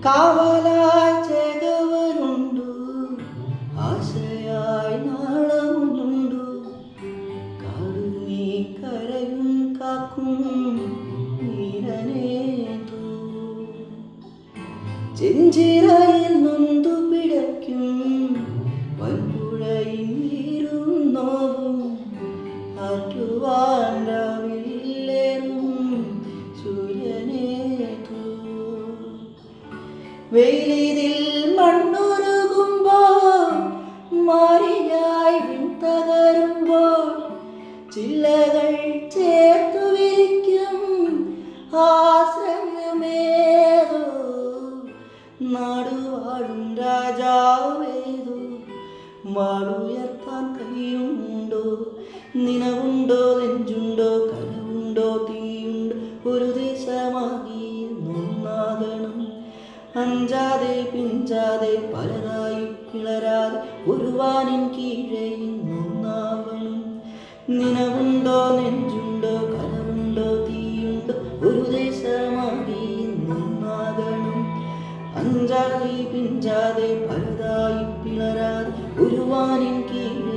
കാവലായി ചേകവരുണ്ടു, ആശയായി നാളമുണ്ടു. കാടുമീ കരയും കാക്കും വീരനേതു. ചെഞ്ചിറയിൽ നൊന്തു പിടയ്ക്കും വൻപുഴയിൽ വീരുന്നോവും ആറ്റുവാൻ രാവിലേറും സൂര്യനേതു. വെയിലിതിൽ മണ്ണുരുകുമ്പോൾ മാറിയായി തകരുമ്പോൾ ചില്ലകൾ ചേർത്തു വിരിക്കും ആശ്രയമേതോ. നാടുവാഴും രാജാവേതോ. വാളുയർത്താൻ കൈയുണ്ടോ, നിനവുണ്ടോ, നെഞ്ചുണ്ടോ, കനവുണ്ടോ, തീയുണ്ടോ. ഒരു ദേശമാകി നൊന്നാകണം. അഞ്ചാതെ പിഞ്ചാതെ പലതായി പിളരാതെ ഒരു വാനിൻ കീഴേ നൊന്നാവണം. നിനവുണ്ടോ, നെഞ്ചുണ്ടോ, കനവുണ്ടോ, തീയുണ്ടോ. ഒരു ദേശമാകി നൊന്നാകണം. അഞ്ചാതെ പിഞ്ചാതെ പലതായി പിളരാതെ ഒരു വാനിൻ കീഴേ